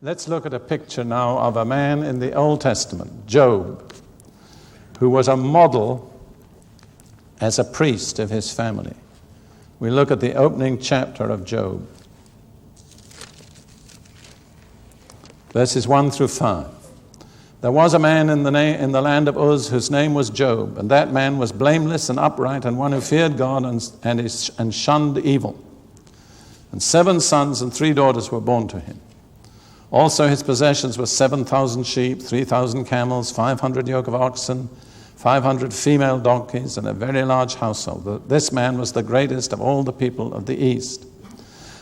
Let's look at a picture now of a man in the Old Testament, Job, who was a model as a priest of his family. We look at the opening chapter of Job, verses 1 through 5. There was a man in the land of Uz whose name was Job, and that man was blameless and upright, and one who feared God and shunned evil. And 7 sons and 3 daughters were born to him. Also his possessions were 7,000 sheep, 3,000 camels, 500 yoke of oxen, 500 female donkeys, and a very large household. This man was the greatest of all the people of the East.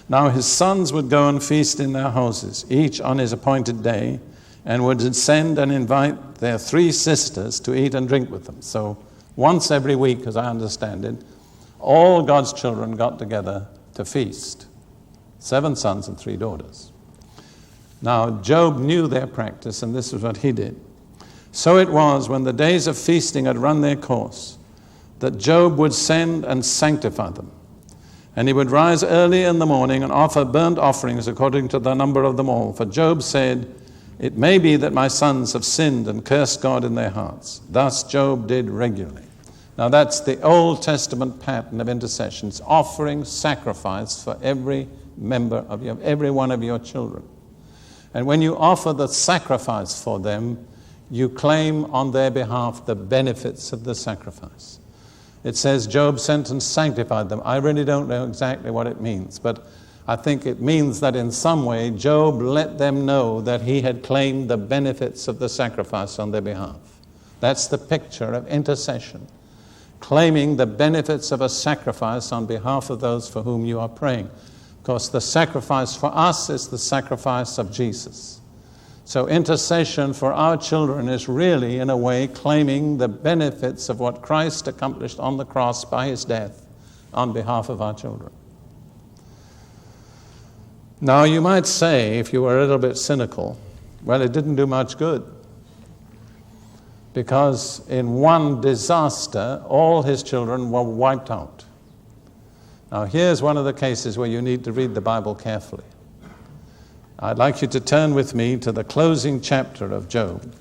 Now his sons would go and feast in their houses, each on his appointed day, and would send and invite their 3 sisters to eat and drink with them. So once every week, as I understand it, all God's children got together to feast. 7 sons and 3 daughters. Now Job knew their practice, and this is what he did. So it was, when the days of feasting had run their course, that Job would send and sanctify them. And he would rise early in the morning and offer burnt offerings according to the number of them all. For Job said, "It may be that my sons have sinned and cursed God in their hearts." Thus Job did regularly. Now that's the Old Testament pattern of intercession. It's offering sacrifice for every member of every one of your children. And when you offer the sacrifice for them, you claim on their behalf the benefits of the sacrifice. It says Job sent and sanctified them. I really don't know exactly what it means, but I think it means that in some way Job let them know that he had claimed the benefits of the sacrifice on their behalf. That's the picture of intercession, claiming the benefits of a sacrifice on behalf of those for whom you are praying. Of course, the sacrifice for us is the sacrifice of Jesus. So intercession for our children is really, in a way, claiming the benefits of what Christ accomplished on the cross by his death on behalf of our children. Now, you might say, if you were a little bit cynical, well, it didn't do much good, because in one disaster, all his children were wiped out. Now, here's one of the cases where you need to read the Bible carefully. I'd like you to turn with me to the closing chapter of Job.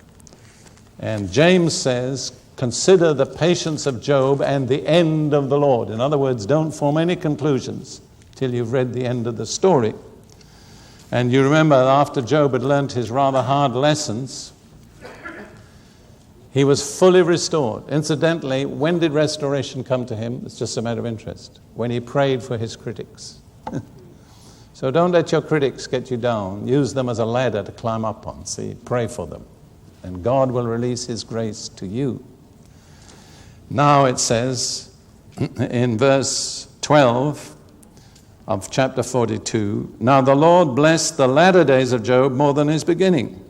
And James says, consider the patience of Job and the end of the Lord. In other words, don't form any conclusions till you've read the end of the story. And you remember, after Job had learned his rather hard lessons, he was fully restored. Incidentally, when did restoration come to him? It's just a matter of interest. When he prayed for his critics. So don't let your critics get you down. Use them as a ladder to climb up on. See, pray for them. And God will release his grace to you. Now it says in verse 12 of chapter 42, "Now the Lord blessed the latter days of Job more than his beginning.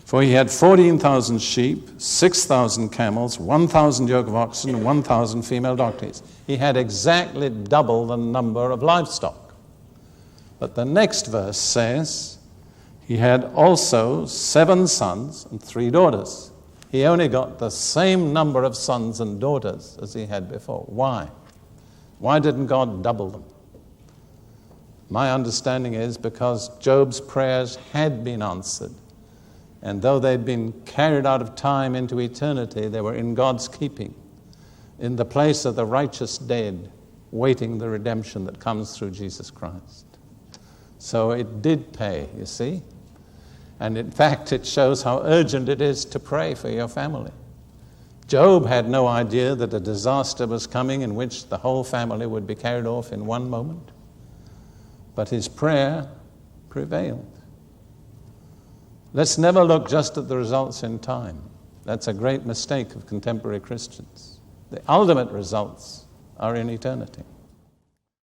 For he had 14,000 sheep, 6,000 camels, 1,000 yoke of oxen, and 1,000 female donkeys." He had exactly double the number of livestock. But the next verse says, he had also 7 sons and 3 daughters. He only got the same number of sons and daughters as he had before. Why? Why didn't God double them? My understanding is because Job's prayers had been answered. And though they'd been carried out of time into eternity, they were in God's keeping, in the place of the righteous dead, waiting the redemption that comes through Jesus Christ. So it did pay, you see. And in fact, it shows how urgent it is to pray for your family. Job had no idea that a disaster was coming in which the whole family would be carried off in one moment. But his prayer prevailed. Let's never look just at the results in time. That's a great mistake of contemporary Christians. The ultimate results are in eternity.